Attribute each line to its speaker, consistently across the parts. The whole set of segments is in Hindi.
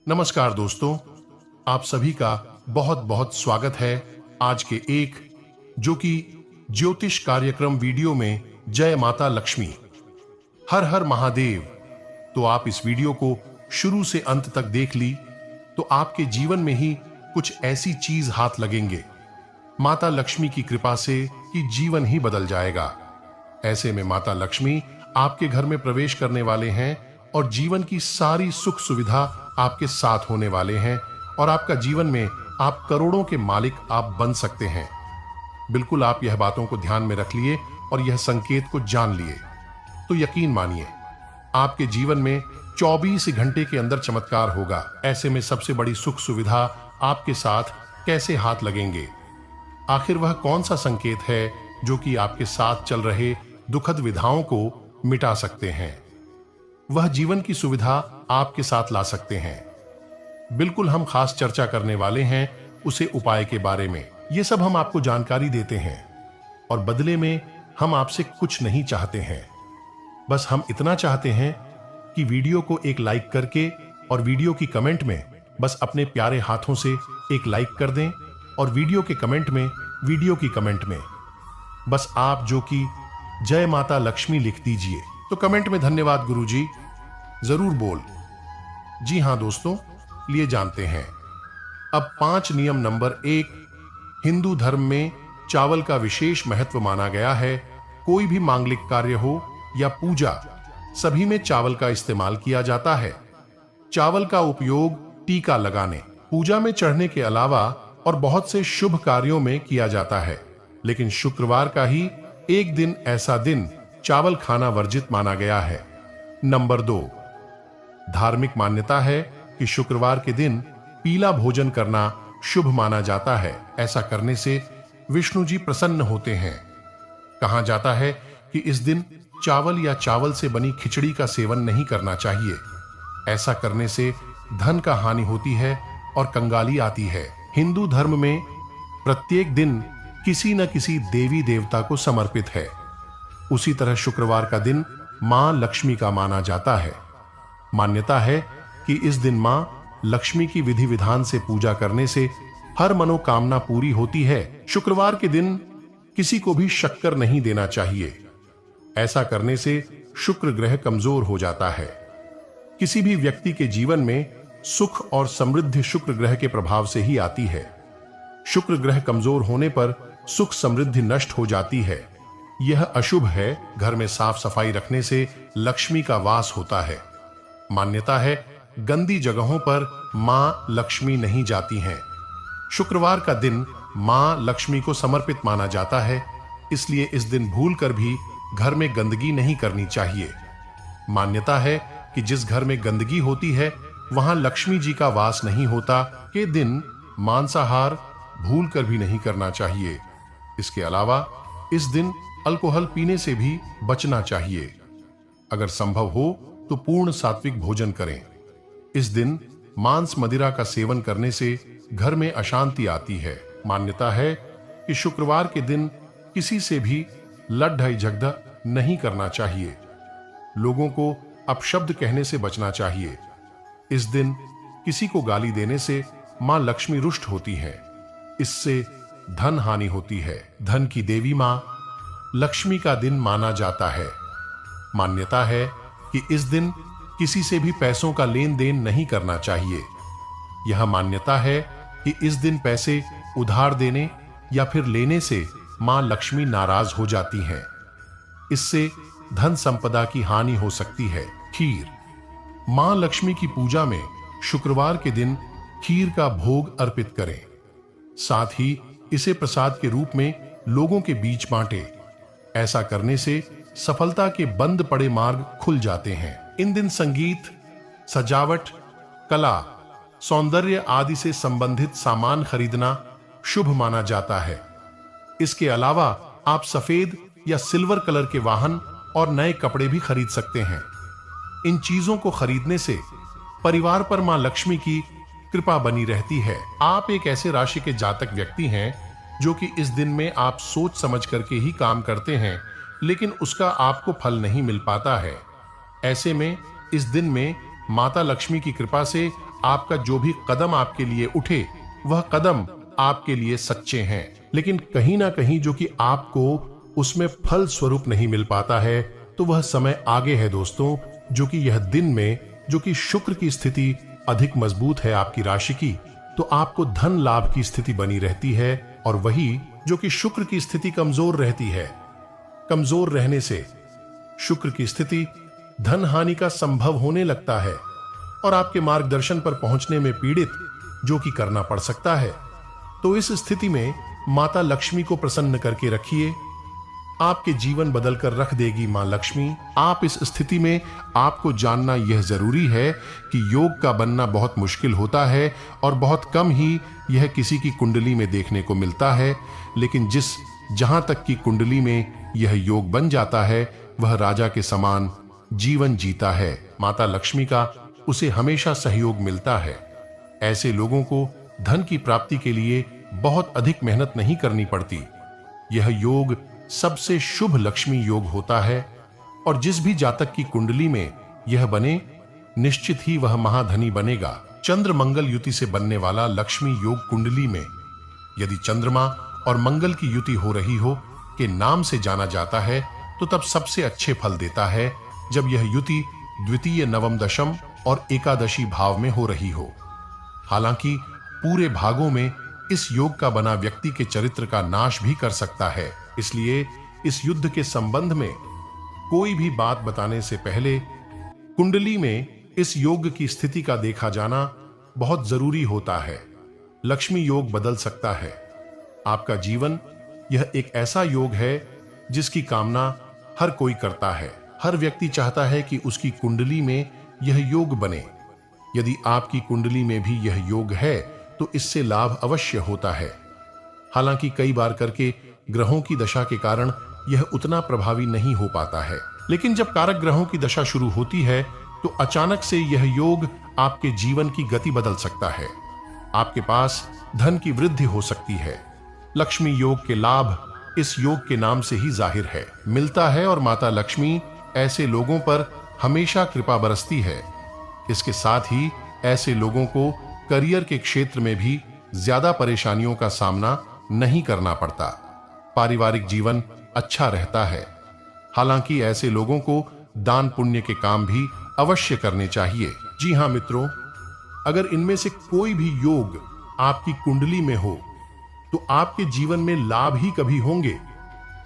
Speaker 1: नमस्कार दोस्तों, आप सभी का बहुत बहुत स्वागत है आज के एक जो कि ज्योतिष कार्यक्रम वीडियो में जय माता लक्ष्मी हर हर महादेव। तो आप इस वीडियो को शुरू से अंत तक देख ली तो आपके जीवन में ही कुछ ऐसी चीज हाथ लगेंगे माता लक्ष्मी की कृपा से कि जीवन ही बदल जाएगा। ऐसे में माता लक्ष्मी आपके घर में प्रवेश करने वाले हैं और जीवन की सारी सुख सुविधा आपके साथ होने वाले हैं और आपका जीवन में आप करोड़ों के मालिक आप बन सकते हैं। बिल्कुल आप यह बातों को ध्यान में रख लिए और यह संकेत को जान लिए तो यकीन मानिए आपके जीवन में 24 घंटे के अंदर चमत्कार होगा। ऐसे में सबसे बड़ी सुख सुविधा आपके साथ कैसे हाथ लगेंगे? आखिर वह कौन सा संकेत है जो कि आपके साथ चल रहे दुखद विधाओं को मिटा सकते हैं? वह जीवन की सुविधा आपके साथ ला सकते हैं। बिल्कुल हम खास चर्चा करने वाले हैं उसे उपाय के बारे में। यह सब हम आपको जानकारी देते हैं और बदले में हम आपसे कुछ नहीं चाहते हैं। बस हम इतना चाहते हैं कि वीडियो को एक लाइक करके और वीडियो की कमेंट में बस अपने प्यारे हाथों से एक लाइक कर दें और वीडियो के कमेंट में वीडियो की कमेंट में बस आप जो कि जय माता लक्ष्मी लिख दीजिए। तो कमेंट में धन्यवाद गुरुजी जरूर बोल। जी हां दोस्तों, लिए जानते हैं अब 5 नियम। नंबर 1, हिंदू धर्म में चावल का विशेष महत्व माना गया है। कोई भी मांगलिक कार्य हो या पूजा, सभी में चावल का इस्तेमाल किया जाता है। चावल का उपयोग टीका लगाने, पूजा में चढ़ने के अलावा और बहुत से शुभ कार्यों में किया जाता है। लेकिन शुक्रवार का ही एक दिन ऐसा दिन चावल खाना वर्जित माना गया है। नंबर 2, धार्मिक मान्यता है कि शुक्रवार के दिन पीला भोजन करना शुभ माना जाता है। ऐसा करने से विष्णु जी प्रसन्न होते हैं। कहा जाता है कि इस दिन चावल या चावल से बनी खिचड़ी का सेवन नहीं करना चाहिए। ऐसा करने से धन का हानि होती है और कंगाली आती है। हिंदू धर्म में प्रत्येक दिन किसी न किसी देवी देवता को समर्पित है। उसी तरह शुक्रवार का दिन मां लक्ष्मी का माना जाता है। मान्यता है कि इस दिन मां लक्ष्मी की विधि विधान से पूजा करने से हर मनोकामना पूरी होती है। शुक्रवार के दिन किसी को भी शक्कर नहीं देना चाहिए। ऐसा करने से शुक्र ग्रह कमजोर हो जाता है। किसी भी व्यक्ति के जीवन में सुख और समृद्धि शुक्र ग्रह के प्रभाव से ही आती है। शुक्र ग्रह कमजोर होने पर सुख समृद्धि नष्ट हो जाती है। यह अशुभ है। घर में साफ सफाई रखने से लक्ष्मी का वास होता है। मान्यता है गंदी जगहों पर मां लक्ष्मी नहीं जाती हैं। शुक्रवार का दिन मां लक्ष्मी को समर्पित माना जाता है, इसलिए इस दिन भूलकर भी घर में गंदगी नहीं करनी चाहिए। मान्यता है कि जिस घर में गंदगी होती है वहां लक्ष्मी जी का वास नहीं होता। के दिन मांसाहार भूलकर भी नहीं करना चाहिए। इसके अलावा इस दिन अल्कोहल पीने से भी बचना चाहिए। अगर संभव हो तो पूर्ण सात्विक भोजन करें। इस दिन मांस मदिरा का सेवन करने से घर में अशांति आती है। मान्यता है कि शुक्रवार के दिन किसी से भी लड़ाई झगड़ा नहीं करना चाहिए। लोगों को अपशब्द कहने से बचना चाहिए। इस दिन किसी को गाली देने से मां लक्ष्मी रुष्ट होती है। इससे धन हानि होती है। धन की देवी मां लक्ष्मी का दिन माना जाता है। मान्यता है कि इस दिन किसी से भी पैसों का लेन देन नहीं करना चाहिए। यह मान्यता है कि इस दिन पैसे उधार देने या फिर लेने से मां लक्ष्मी नाराज हो जाती हैं। इससे धन संपदा की हानि हो सकती है। खीर, मां लक्ष्मी की पूजा में शुक्रवार के दिन खीर का भोग अर्पित करें। साथ ही इसे प्रसाद के रूप में लोगों के बीच बांटें। ऐसा करने से सफलता के बंद पड़े मार्ग खुल जाते हैं। इन दिन संगीत, सजावट, कला, सौंदर्य आदि से संबंधित सामान खरीदना शुभ माना जाता है। इसके अलावा आप सफेद या सिल्वर कलर के वाहन और नए कपड़े भी खरीद सकते हैं। इन चीजों को खरीदने से परिवार पर मां लक्ष्मी की कृपा बनी रहती है। आप एक ऐसे राशि के जातक व्यक्ति हैं जो कि इस दिन में आप सोच समझ करके ही काम करते हैं, लेकिन उसका आपको फल नहीं मिल पाता है। ऐसे में इस दिन में माता लक्ष्मी की कृपा से आपका जो भी कदम आपके लिए उठे वह कदम आपके लिए सच्चे हैं, लेकिन कहीं ना कहीं जो कि आपको उसमें फल स्वरूप नहीं मिल पाता है, तो वह समय आगे है दोस्तों, जो कि यह दिन में जो कि शुक्र की स्थिति अधिक मजबूत है आपकी राशि की, तो आपको धन लाभ की स्थिति बनी रहती है। और वही जो कि शुक्र की स्थिति कमजोर रहती है, कमजोर रहने से शुक्र की स्थिति धन हानि का संभव होने लगता है और आपके मार्गदर्शन पर पहुंचने में पीड़ित जो कि करना पड़ सकता है। तो इस स्थिति में माता लक्ष्मी को प्रसन्न करके रखिए, आपके जीवन बदल कर रख देगी मां लक्ष्मी। आप इस स्थिति में आपको जानना यह जरूरी है कि योग का बनना बहुत मुश्किल होता है और बहुत कम ही यह किसी की कुंडली में देखने को मिलता है, लेकिन जहां तक की कुंडली में यह योग बन जाता है वह राजा के समान जीवन जीता है। माता लक्ष्मी का उसे हमेशा सहयोग मिलता है। ऐसे लोगों को धन की प्राप्ति के लिए बहुत अधिक मेहनत नहीं करनी पड़ती। यह योग सबसे शुभ लक्ष्मी योग होता है और जिस भी जातक की कुंडली में यह बने, निश्चित ही वह महाधनी बनेगा। चंद्र मंगल युति से बनने वाला लक्ष्मी योग कुंडली में यदि चंद्रमा और मंगल की युति हो रही हो के नाम से जाना जाता है, तो तब सबसे अच्छे फल देता है जब यह युति द्वितीय, नवम, दशम और एकादशी भाव में हो रही हो। हालांकि पूरे भागों में इस योग का बना व्यक्ति के चरित्र का नाश भी कर सकता है, इसलिए इस युद्ध के संबंध में कोई भी बात बताने से पहले कुंडली में इस योग की स्थिति का देखा जाना बहुत जरूरी होता है। लक्ष्मी योग बदल सकता है आपका जीवन। यह एक ऐसा योग है जिसकी कामना हर कोई करता है। हर व्यक्ति चाहता है कि उसकी कुंडली में यह योग बने। यदि आपकी कुंडली में भी यह योग है तो इससे लाभ अवश्य होता है। हालांकि कई बार करके ग्रहों की दशा के कारण यह उतना प्रभावी नहीं हो पाता है, लेकिन जब कारक ग्रहों की दशा शुरू होती है तो अचानक से यह योग आपके जीवन की गति बदल सकता है। आपके पास धन की वृद्धि हो सकती है। लक्ष्मी योग के लाभ इस योग के नाम से ही जाहिर है, मिलता है और माता लक्ष्मी ऐसे लोगों पर हमेशा कृपा बरसती है। इसके साथ ही ऐसे लोगों को करियर के क्षेत्र में भी ज्यादा परेशानियों का सामना नहीं करना पड़ता। पारिवारिक जीवन अच्छा रहता है। हालांकि ऐसे लोगों को दान पुण्य के काम भी अवश्य करने चाहिए। जी हां मित्रों, अगर इनमें से कोई भी योग आपकी कुंडली में हो तो आपके जीवन में लाभ ही कभी होंगे,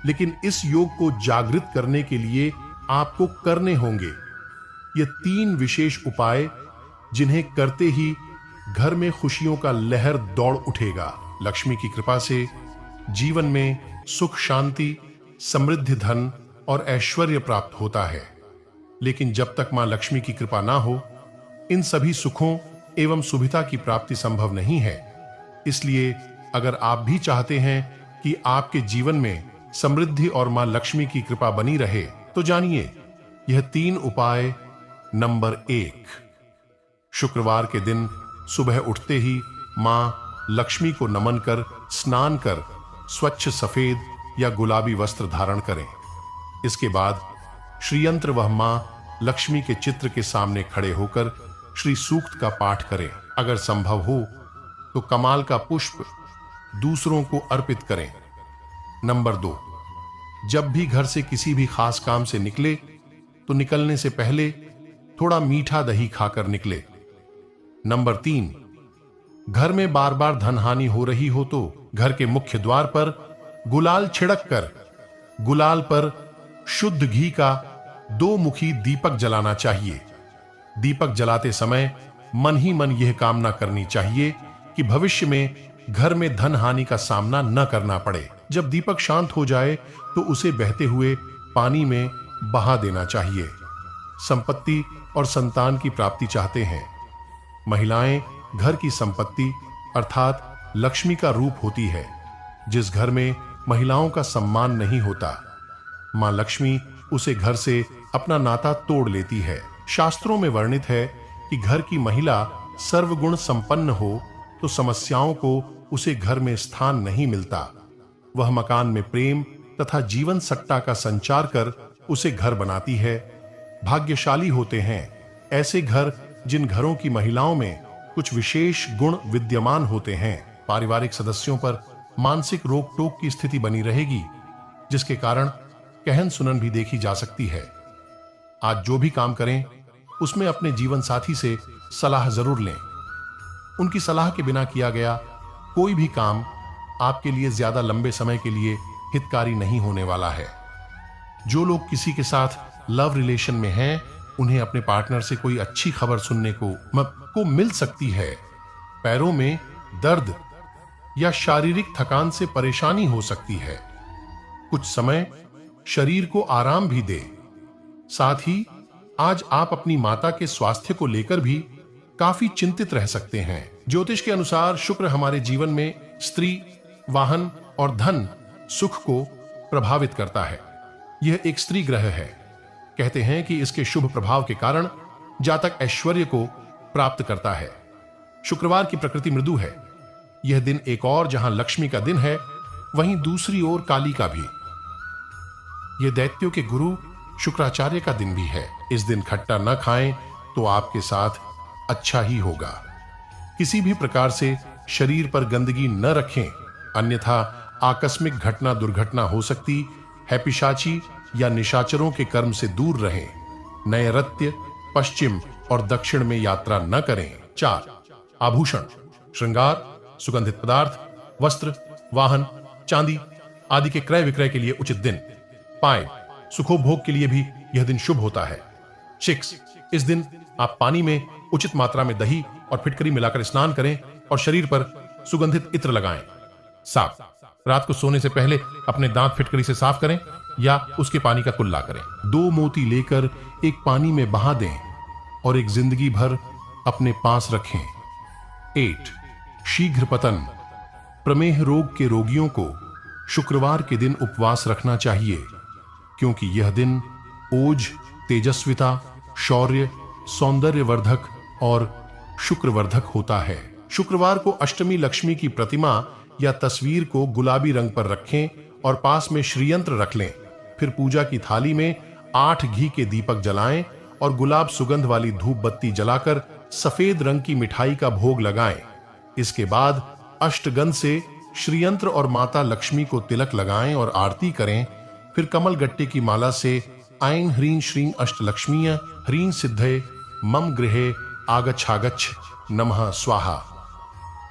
Speaker 1: लेकिन इस योग को जागृत करने के लिए आपको करने होंगे ये 3 विशेष उपाय, जिन्हें करते ही घर में खुशियों का लहर दौड़ उठेगा। लक्ष्मी की कृपा से जीवन में सुख, शांति, समृद्धि, धन और ऐश्वर्य प्राप्त होता है। लेकिन जब तक मां लक्ष्मी की कृपा ना हो, इन सभी सुखों एवं सुविधा की प्राप्ति संभव नहीं है। इसलिए अगर आप भी चाहते हैं कि आपके जीवन में समृद्धि और मां लक्ष्मी की कृपा बनी रहे, तो जानिए यह 3 उपाय। नंबर 1, शुक्रवार के दिन सुबह उठते ही मां लक्ष्मी को नमन कर स्नान कर स्वच्छ सफेद या गुलाबी वस्त्र धारण करें। इसके बाद श्रीयंत्र व मां लक्ष्मी के चित्र के सामने खड़े होकर श्री सूक्त का पाठ करें। अगर संभव हो तो कमाल का पुष्प दूसरों को अर्पित करें। नंबर 2, जब भी घर से किसी भी खास काम से निकले तो निकलने से पहले थोड़ा मीठा दही खाकर निकले। नंबर 3, घर में बार बार धन हानि हो रही हो तो घर के मुख्य द्वार पर गुलाल छिड़क कर गुलाल पर शुद्ध घी का 2 मुखी दीपक जलाना चाहिए। दीपक जलाते समय मन ही मन यह कामना करनी चाहिए कि भविष्य में घर में धन हानि का सामना न करना पड़े। जब दीपक शांत हो जाए तो उसे बहते हुए पानी में बहा देना चाहिए। संपत्ति और संतान की प्राप्ति चाहते हैं। महिलाएं घर की संपत्ति अर्थात लक्ष्मी का रूप होती है। जिस घर में महिलाओं का सम्मान नहीं होता, मां लक्ष्मी उसे घर से अपना नाता तोड़ लेती है। शास्त्रों में वर्णित है कि घर की महिला सर्वगुण संपन्न हो तो समस्याओं को उसे घर में स्थान नहीं मिलता। वह मकान में प्रेम तथा जीवन सट्टा का संचार कर उसे घर बनाती है। भाग्यशाली होते हैं ऐसे घर जिन घरों की महिलाओं में कुछ विशेष गुण विद्यमान होते हैं। पारिवारिक सदस्यों पर मानसिक रोक टोक की स्थिति बनी रहेगी, जिसके कारण कहन सुनन भी देखी जा सकती है। आज जो भी काम करें उसमें अपने जीवन साथी से सलाह जरूर लें। उनकी सलाह के बिना किया गया कोई भी काम आपके लिए ज्यादा लंबे समय के लिए हितकारी नहीं होने वाला है। जो लोग किसी के साथ लव रिलेशन में हैं, उन्हें अपने पार्टनर से कोई अच्छी खबर सुनने को मिल सकती है। पैरों में दर्द या शारीरिक थकान से परेशानी हो सकती है। कुछ समय शरीर को आराम भी दे। साथ ही आज आप अपनी माता के स्वास्थ्य को लेकर भी काफी चिंतित रह सकते हैं। ज्योतिष के अनुसार शुक्र हमारे जीवन में स्त्री, वाहन और धन सुख को प्रभावित करता है। यह एक स्त्री ग्रह है। कहते हैं कि इसके शुभ प्रभाव के कारण जातक ऐश्वर्य को प्राप्त करता है। शुक्रवार की प्रकृति मृदु है। यह दिन एक और जहां लक्ष्मी का दिन है, वहीं दूसरी ओर काली का भी। यह दैत्यों के गुरु शुक्राचार्य का दिन भी है। इस दिन खट्टा न खाएं तो आपके साथ अच्छा ही होगा। किसी भी प्रकार से शरीर पर गंदगी न रखें, अन्यथा आकस्मिक घटना दुर्घटना हो सकती है। पिशाची या निशाचरों के कर्म से दूर रहें। नए रत्य पश्चिम और दक्षिण में यात्रा न करें। 4 आभूषण, श्रृंगार, सुगंधित पदार्थ, वस्त्र, वाहन, चांदी आदि के क्रय विक्रय के लिए उचित दिन। 5 सुखोभोग के लिए भी यह दिन शुभ होता है। 6 इस दिन आप पानी में उचित मात्रा में दही और फिटकरी मिलाकर स्नान करें और शरीर पर सुगंधित इत्र लगाएं। 7 रात को सोने से पहले अपने दांत फिटकरी से साफ करें या उसके पानी का कुल्ला करें। 2 मोती लेकर एक पानी में बहा दें और एक जिंदगी भर अपने पास रखें। 8 शीघ्र पतन, प्रमेह रोग के रोगियों को शुक्रवार के दिन उपवास रखना चाहिए, क्योंकि यह दिन ओज, तेजस्विता, शौर्य, सौंदर्यवर्धक और शुक्रवर्धक होता है। शुक्रवार को अष्टमी लक्ष्मी की प्रतिमा या तस्वीर को गुलाबी रंग पर रखें और पास में श्रीयंत्र रख लें। फिर पूजा की थाली में 8 घी के दीपक जलाएं और गुलाब सुगंध वाली धूप बत्ती जलाकर सफेद रंग की मिठाई का भोग लगाएं। इसके बाद अष्टगंध से श्रीयंत्र और माता लक्ष्मी को तिलक लगाएं और आरती करें। फिर कमल गट्टे की माला से ऐं ह्रीं श्रीं अष्टलक्ष्मीय ह्रीं सिद्धे मम गृहे आगच्छागच्छ नमः स्वाहा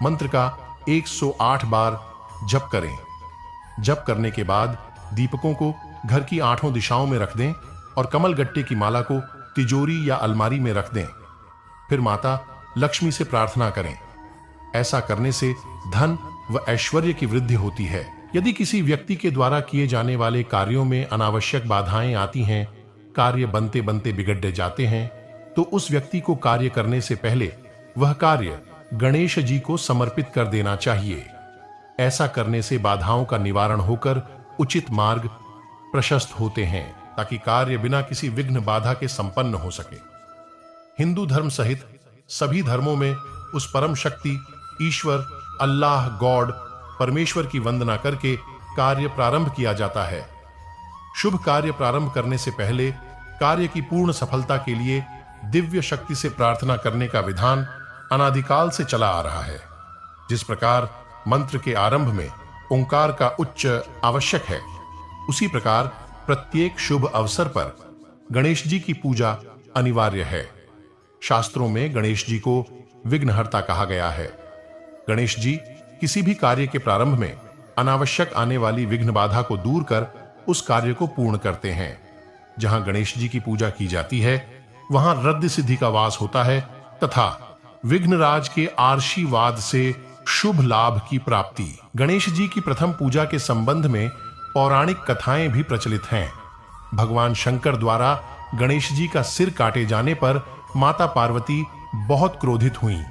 Speaker 1: मंत्र का 108 बार जप करें। जप करने के बाद दीपकों को घर की 8 दिशाओं में रख दें और कमल गट्टे की माला को तिजोरी या अलमारी में रख दें। फिर माता लक्ष्मी से प्रार्थना करें। ऐसा करने से धन व ऐश्वर्य की वृद्धि होती है। यदि किसी व्यक्ति के द्वारा किए जाने वाले कार्यों में अनावश्यक बाधाएं आती हैं, कार्य बनते बनते बिगड़ जाते हैं, तो उस व्यक्ति को कार्य करने से पहले वह कार्य गणेश जी को समर्पित कर देना चाहिए। ऐसा करने से बाधाओं का निवारण होकर उचित मार्ग प्रशस्त होते हैं, ताकि कार्य बिना किसी विघ्न बाधा के संपन्न हो सके। हिंदू धर्म सहित सभी धर्मों में उस परम शक्ति ईश्वर अल्लाह गॉड परमेश्वर की वंदना करके कार्य प्रारंभ किया जाता है। शुभ कार्य प्रारंभ करने से पहले कार्य की पूर्ण सफलता के लिए दिव्य शक्ति से प्रार्थना करने का विधान अनादिकाल से चला आ रहा है। जिस प्रकार मंत्र के आरंभ में ओंकार का उच्च आवश्यक है, उसी प्रकार प्रत्येक शुभ अवसर पर गणेश जी की पूजा अनिवार्य है। शास्त्रों में गणेश जी को विघ्नहर्ता कहा गया है। गणेश जी किसी भी कार्य के प्रारंभ में अनावश्यक आने वाली विघ्न बाधा को दूर कर उस कार्य को पूर्ण करते हैं। जहां गणेश जी की पूजा की जाती है, वहां रद्द सिद्धि का वास होता है तथा विघ्नराज के आशीर्वाद से शुभ लाभ की प्राप्ति। गणेश जी की प्रथम पूजा के संबंध में पौराणिक कथाएं भी प्रचलित हैं। भगवान शंकर द्वारा गणेश जी का सिर काटे जाने पर माता पार्वती बहुत क्रोधित हुईं।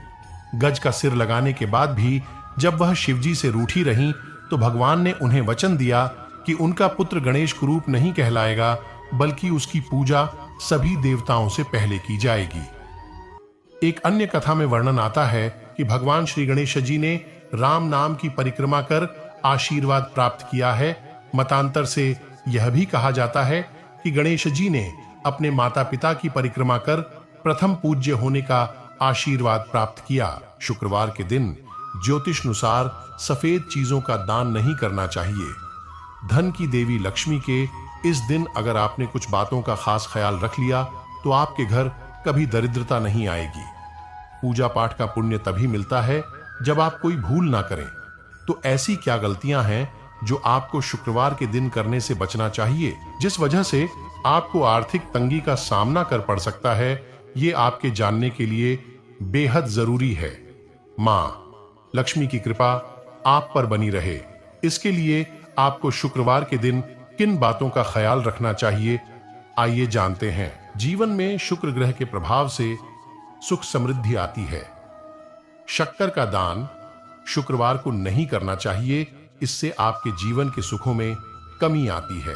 Speaker 1: गज का सिर लगाने के बाद भी जब वह शिवजी से रूठी रहीं, तो भगवान ने उन्हें वचन दिया कि उनका पुत्र गणेश कुरूप नहीं कहलाएगा, बल्कि उसकी पूजा सभी देवताओं से पहले की जाएगी। एक अन्य कथा में वर्णन आता है कि भगवान श्री गणेश जी ने राम नाम की परिक्रमा कर आशीर्वाद प्राप्त किया है। मतांतर से यह भी कहा जाता है कि गणेश जी ने अपने माता पिता की परिक्रमा कर प्रथम पूज्य होने का आशीर्वाद प्राप्त किया। शुक्रवार के दिन ज्योतिष अनुसार सफेद चीजों का दान नहीं करना चाहिए। धन की देवी लक्ष्मी के इस दिन अगर आपने कुछ बातों का खास ख्याल रख लिया तो आपके घर कभी दरिद्रता नहीं आएगी। पूजा पाठ का पुण्य तभी मिलता है जब आप कोई भूल ना करें। तो ऐसी क्या गलतियां हैं जो आपको शुक्रवार के दिन करने से बचना चाहिए, जिस वजह से आपको आर्थिक तंगी का सामना कर पड़ सकता है, ये आपके जानने के लिए बेहद जरूरी है। मां लक्ष्मी की कृपा आप पर बनी रहे, इसके लिए आपको शुक्रवार के दिन किन बातों का ख्याल रखना चाहिए, आइए जानते हैं। जीवन में शुक्र ग्रह के प्रभाव से सुख समृद्धि आती है। शक्कर का दान शुक्रवार को नहीं करना चाहिए, इससे आपके जीवन के सुखों में कमी आती है।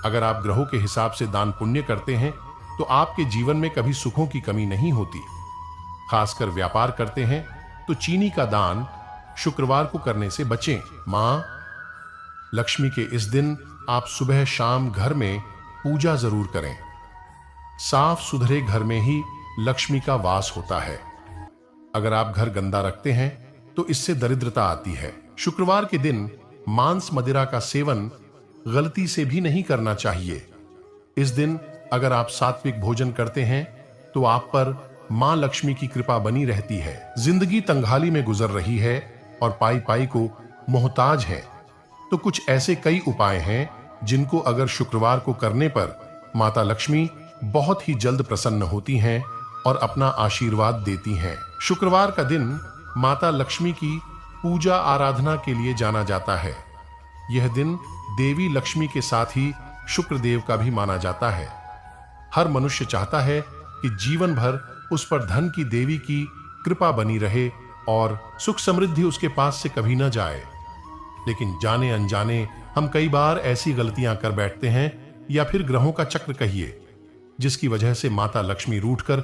Speaker 1: अगर आप ग्रहों के हिसाब से दान पुण्य करते हैं तो आपके जीवन में कभी सुखों की कमी नहीं होती। खासकर व्यापार करते हैं तो चीनी का दान शुक्रवार को करने से बचें। मां लक्ष्मी के इस दिन आप सुबह शाम घर में पूजा जरूर करें। साफ सुथरे घर में ही लक्ष्मी का वास होता है। अगर आप घर गंदा रखते हैं तो इससे दरिद्रता आती है। शुक्रवार के दिन मांस मदिरा का सेवन गलती से भी नहीं करना चाहिए। इस दिन अगर आप सात्विक भोजन करते हैं तो आप पर मां लक्ष्मी की कृपा बनी रहती है। जिंदगी तंगहाली में गुजर रही है और पाई पाई को मोहताज है, तो कुछ ऐसे कई उपाय हैं जिनको अगर शुक्रवार को करने पर माता लक्ष्मी बहुत ही जल्द प्रसन्न होती हैं और अपना आशीर्वाद देती हैं। शुक्रवार का दिन माता लक्ष्मी की पूजा आराधना के लिए जाना जाता है। यह दिन देवी लक्ष्मी के साथ ही शुक्र देव का भी माना जाता है। हर मनुष्य चाहता है कि जीवन भर उस पर धन की देवी की कृपा बनी रहे और सुख समृद्धि उसके पास से कभी न जाए। लेकिन जाने अनजाने हम कई बार ऐसी गलतियां कर बैठते हैं, या फिर ग्रहों का चक्र कहिए, जिसकी वजह से माता लक्ष्मी रूठकर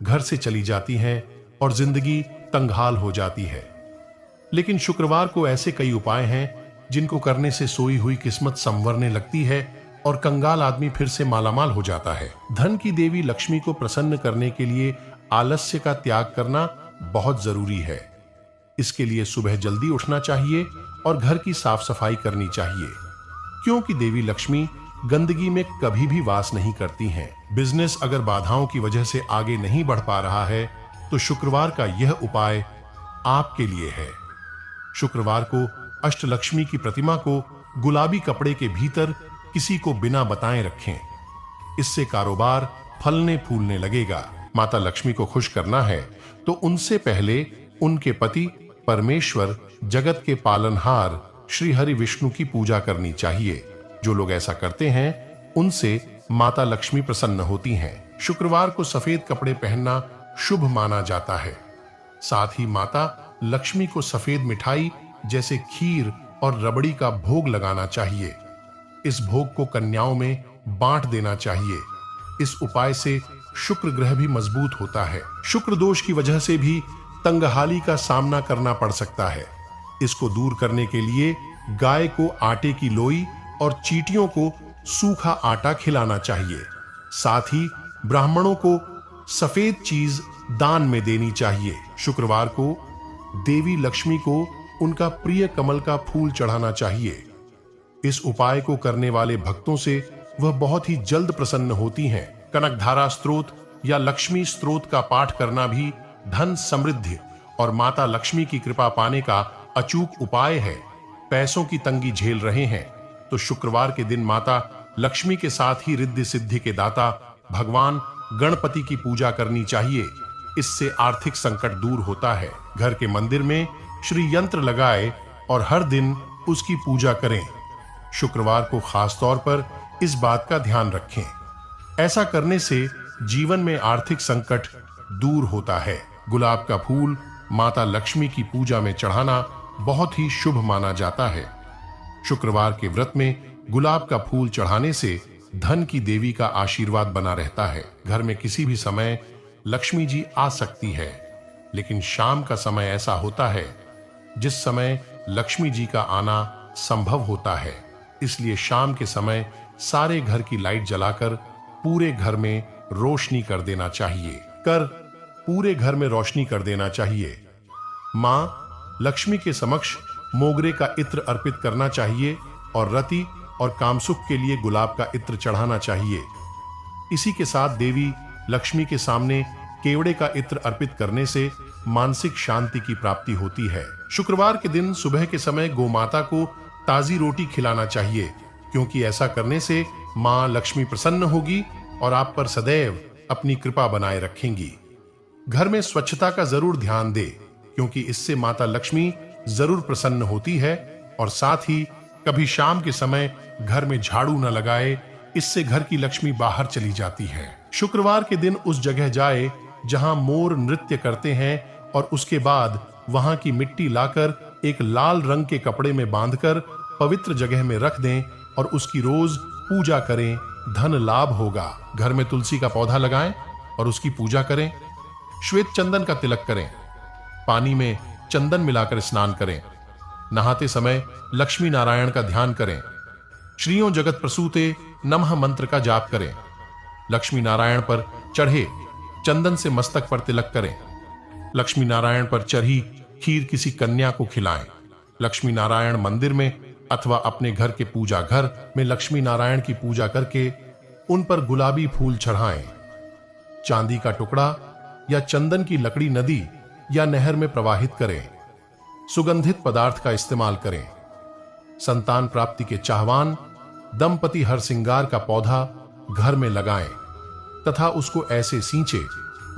Speaker 1: घर से चली जाती हैं और जिंदगी तंगहाल हो जाती है। लेकिन शुक्रवार को ऐसे कई उपाय हैं जिनको करने से सोई हुई किस्मत संवरने लगती है और कंगाल आदमी फिर से मालामाल हो जाता है। धन की देवी लक्ष्मी को प्रसन्न करने के लिए आलस्य का त्याग करना बहुत जरूरी है। इसके लिए सुबह जल्दी उठना चाहिए और घर की साफ सफाई करनी चाहिए, क्योंकि देवी लक्ष्मी गंदगी में कभी भी वास नहीं करती हैं। बिजनेस अगर बाधाओं की वजह से आगे नहीं बढ़ पा रहा है तो शुक्रवार का यह उपाय आपके लिए है। शुक्रवार को अष्टलक्ष्मी की प्रतिमा को गुलाबी कपड़े के भीतर किसी को बिना बताए रखें। इससे कारोबार फलने फूलने लगेगा। माता लक्ष्मी को खुश करना है तो उनसे पहले उनके पति परमेश्वर जगत के पालनहार श्री हरि विष्णु की पूजा करनी चाहिए। जो लोग ऐसा करते हैं उनसे माता लक्ष्मी प्रसन्न होती हैं। शुक्रवार को सफेद कपड़े पहनना शुभ माना जाता है। साथ ही माता लक्ष्मी को सफेद मिठाई जैसे खीर और रबड़ी का भोग लगाना चाहिए। इस भोग को कन्याओं में बांट देना चाहिए। इस उपाय से शुक्र ग्रह भी मजबूत होता है। शुक्र दोष की वजह से भी तंगहाली का सामना करना पड़ सकता है। इसको दूर करने के लिए गाय को आटे की लोई और चींटियों को सूखा आटा खिलाना चाहिए। साथ ही ब्राह्मणों को सफेद चीज दान में देनी चाहिए। शुक्रवार को देवी लक्ष्मी को उनका प्रिय कमल का फूल चढ़ाना चाहिए। इस उपाय को करने वाले भक्तों से वह बहुत ही जल्द प्रसन्न होती हैं। कनकधारा स्तोत्र या लक्ष्मी स्तोत्र का पाठ करना भी धन समृद्धि और माता लक्ष्मी की कृपा पाने का अचूक उपाय है। पैसों की तंगी झेल रहे हैं तो शुक्रवार के दिन माता लक्ष्मी के साथ ही रिद्धि सिद्धि के दाता भगवान गणपति की पूजा करनी चाहिए। इससे आर्थिक संकट दूर होता है। घर के मंदिर में श्री यंत्र लगाए और हर दिन उसकी पूजा करें। शुक्रवार को खास तौर पर इस बात का ध्यान रखें। ऐसा करने से जीवन में आर्थिक संकट दूर होता है। गुलाब का फूल माता लक्ष्मी की पूजा में चढ़ाना बहुत ही शुभ माना जाता है। शुक्रवार के व्रत में गुलाब का फूल चढ़ाने से धन की देवी का आशीर्वाद बना रहता है। घर में किसी भी समय लक्ष्मी जी आ सकती है, लेकिन शाम का समय ऐसा होता है जिस समय लक्ष्मी जी का आना संभव होता है। इसलिए शाम के समय सारे घर की लाइट जलाकर पूरे घर में रोशनी कर देना चाहिए। कर पूरे घर में रोशनी कर देना चाहिए। मां लक्ष्मी के समक्ष मोगरे का इत्र अर्पित करना चाहिए और रति और कामसुख के लिए गुलाब का इत्र चढ़ाना चाहिए। इसी के साथ देवी लक्ष्मी के सामने केवड़े का इत्र अर्पित करने से मानसिक शांति की प्राप्ति होती है। शुक्रवार के दिन सुबह के समय गोमाता को ताजी रोटी खिलाना चाहिए, क्योंकि ऐसा करने से मां लक्ष्मी प्रसन्न होगी और आप पर सदैव अपनी कृपा बनाए रखेंगी। घर में स्वच्छता का जरूर ध्यान दे, क्योंकि इससे माता लक्ष्मी जरूर प्रसन्न होती है। और साथ ही कभी शाम के समय घर में झाड़ू न लगाए, इससे घर की लक्ष्मी बाहर चली जाती है। शुक्रवार के दिन उस जगह जाए जहां मोर नृत्य करते हैं और उसके बाद वहां की मिट्टी लाकर एक लाल रंग के कपड़े में बांधकर पवित्र जगह में रख दें और उसकी रोज पूजा करें, धन लाभ होगा। घर में तुलसी का पौधा लगाएं और उसकी पूजा करें। श्वेत चंदन का तिलक करें। पानी में चंदन मिलाकर स्नान करें। नहाते समय लक्ष्मी नारायण का ध्यान करें। श्रीयों जगत प्रसूते नमः मंत्र का जाप करें। लक्ष्मी नारायण पर चढ़े चंदन से मस्तक पर तिलक करें। लक्ष्मी नारायण पर चढ़ी खीर किसी कन्या को खिलाएं। लक्ष्मी नारायण मंदिर में अथवा अपने घर के पूजा घर में लक्ष्मी नारायण की पूजा करके उन पर गुलाबी फूल चढ़ाएं। चांदी का टुकड़ा या चंदन की लकड़ी नदी या नहर में प्रवाहित करें। सुगंधित पदार्थ का इस्तेमाल करें। संतान प्राप्ति के चाहवान दंपति हर श्रृंगार का पौधा घर में लगाएं तथा उसको ऐसे सींचे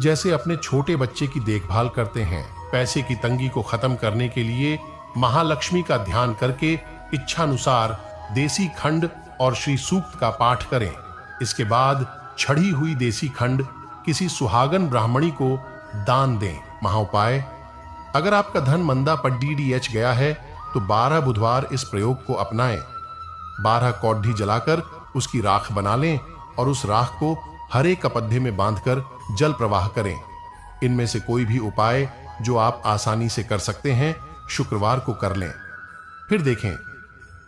Speaker 1: जैसे अपने छोटे बच्चे की देखभाल करते हैं। पैसे की तंगी को खत्म करने के लिए महालक्ष्मी का ध्यान करके इच्छानुसार देसी खंड और श्री सूक्त का पाठ करें। इसके बाद छड़ी हुई देसी खंड किसी सुहागन ब्राह्मणी को दान दें। महाउपाय: अगर आपका धन मंदा पर DDH गया है तो 12 बुधवार इस प्रयोग को अपनाएं। 12 कौडी जलाकर उसकी राख बना लें और उस राख को हरे कपड्ढे में बांधकर जल प्रवाह करें। इनमें से कोई भी उपाय जो आप आसानी से कर सकते हैं शुक्रवार को कर लें। फिर देखें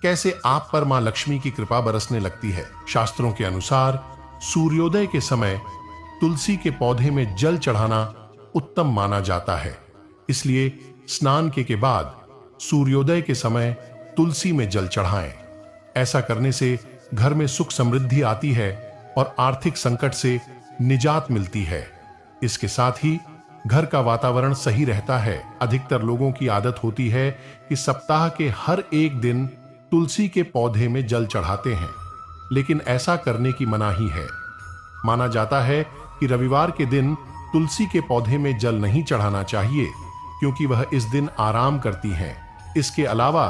Speaker 1: कैसे आप पर मां लक्ष्मी की कृपा बरसने लगती है। शास्त्रों के अनुसार सूर्योदय के समय तुलसी के पौधे में जल चढ़ाना उत्तम माना जाता है। इसलिए स्नान के बाद सूर्योदय के समय तुलसी में जल चढ़ाएं। ऐसा करने से घर में सुख समृद्धि आती है और आर्थिक संकट से निजात मिलती है। इसके साथ ही घर का वातावरण सही रहता है। अधिकतर लोगों की आदत होती है कि सप्ताह के हर एक दिन तुलसी के पौधे में जल चढ़ाते हैं, लेकिन ऐसा करने की मनाही है। माना जाता है कि रविवार के दिन तुलसी के पौधे में जल नहीं चढ़ाना चाहिए, क्योंकि वह इस दिन आराम करती हैं। इसके अलावा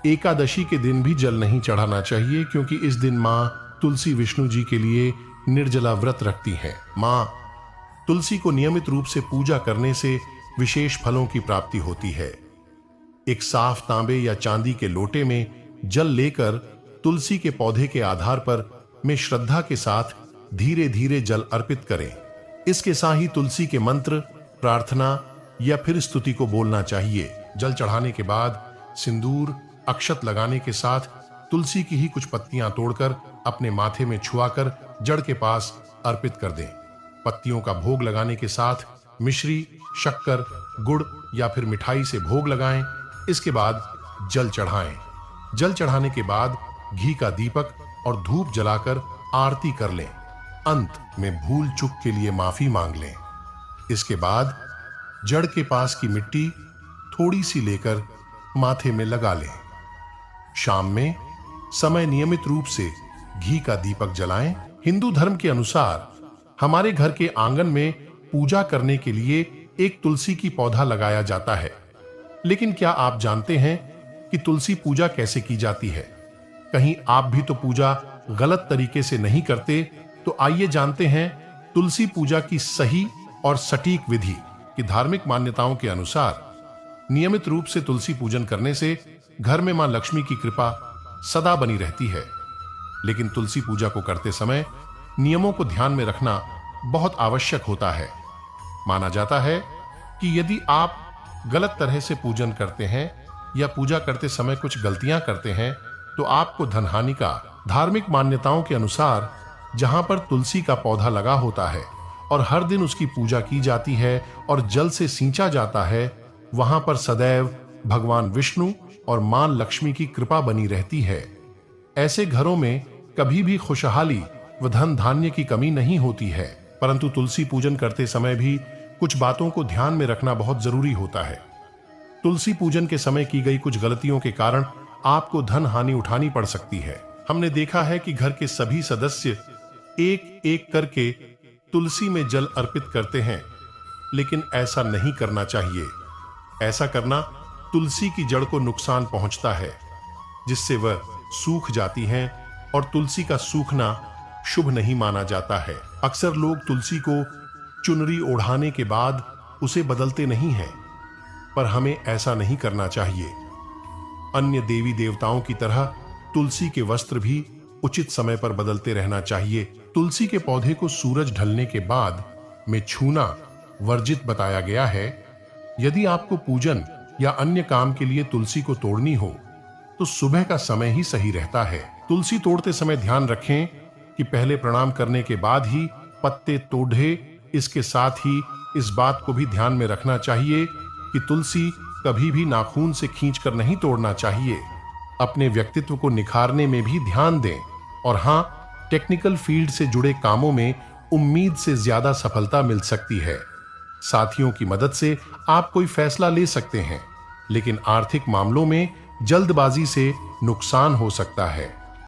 Speaker 1: एकादशी के दिन भी जल नहीं चढ़ाना चाहिए, क्योंकि इस दिन मां तुलसी विष्णु जी के लिए निर्जला व्रत रखती हैं। मां तुलसी को नियमित रूप से पूजा करने से विशेष फलों की प्राप्ति होती है। एक साफ तांबे या चांदी के लोटे में जल लेकर तुलसी के पौधे के आधार पर में श्रद्धा के साथ धीरे धीरे जल अर्पित करें। इसके साथ ही तुलसी के मंत्र, प्रार्थना या फिर स्तुति को बोलना चाहिए। जल चढ़ाने के बाद सिंदूर, अक्षत लगाने के साथ तुलसी की ही कुछ पत्तियां तोड़कर अपने माथे में छुआकर जड़ के पास अर्पित कर दें। पत्तियों का भोग लगाने के साथ मिश्री, शक्कर, गुड़ या फिर मिठाई से भोग लगाएं। इसके बाद जल चढ़ाएं। जल चढ़ाने के बाद घी का दीपक और धूप जलाकर आरती कर लें। अंत में भूल चूक के लिए माफी मांग लें। इसके बाद जड़ के पास की मिट्टी थोड़ी सी लेकर माथे में लगा लें। शाम में समय नियमित रूप से घी का दीपक जलाएं। हिंदू धर्म के अनुसार हमारे घर के आंगन में पूजा करने के लिए एक तुलसी की पौधा लगाया जाता है। लेकिन क्या आप जानते हैं कि तुलसी पूजा कैसे की जाती है? कहीं आप भी तो पूजा गलत तरीके से नहीं करते? तो आइए जानते हैं तुलसी पूजा की सही और सटीक विधि। कि धार्मिक मान्यताओं के अनुसार नियमित रूप से तुलसी पूजन करने से घर में मां लक्ष्मी की कृपा सदा बनी रहती है। लेकिन तुलसी पूजा को करते समय नियमों को ध्यान में रखना बहुत आवश्यक होता है। माना जाता है कि यदि आप गलत तरह से पूजन करते हैं या पूजा करते समय कुछ गलतियां करते हैं तो आपको धनहानि का। धार्मिक मान्यताओं के अनुसार जहां पर तुलसी का पौधा लगा होता है और हर दिन उसकी पूजा की जाती है और जल से सींचा जाता है, वहां पर सदैव भगवान विष्णु और मां लक्ष्मी की कृपा बनी रहती है। ऐसे घरों में कभी भी खुशहाली व धन धान्य की कमी नहीं होती है। परंतु तुलसी पूजन करते समय भी कुछ बातों को ध्यान में रखना बहुत जरूरी होता है। तुलसी पूजन के समय की गई कुछ गलतियों के कारण आपको धन हानि उठानी पड़ सकती है। हमने देखा है कि घर के सभी सदस्य एक एक करके तुलसी में जल अर्पित करते हैं, लेकिन ऐसा नहीं करना चाहिए। ऐसा करना तुलसी की जड़ को नुकसान पहुंचता है, जिससे वह सूख जाती हैं और तुलसी का सूखना शुभ नहीं माना जाता है। अक्सर लोग तुलसी को चुनरी ओढ़ाने के बाद उसे बदलते नहीं हैं, पर हमें ऐसा नहीं करना चाहिए। अन्य देवी देवताओं की तरह तुलसी के वस्त्र भी उचित समय पर बदलते रहना चाहिए। तुलसी के पौधे को सूरज ढलने के बाद में छूना वर्जित बताया गया है। यदि आपको पूजन या अन्य काम के लिए तुलसी को तोड़नी हो तो सुबह का समय ही सही रहता है। तुलसी तोड़ते समय ध्यान रखें कि पहले प्रणाम करने के बाद ही पत्ते तोड़े। इसके साथ ही इस बात को भी ध्यान में रखना चाहिए कि तुलसी कभी भी नाखून से खींचकर नहीं तोड़ना चाहिए। अपने व्यक्तित्व को निखारने में भी ध्यान दें और हां, टेक्निकल फील्ड से जुड़े कामों में उम्मीद से ज्यादा सफलता मिल सकती है। साथियों की मदद से आप कोई फैसला ले सकते हैं, लेकिन आर्थिक मामलों में जल्दबाजी से नुकसान हो सकता है।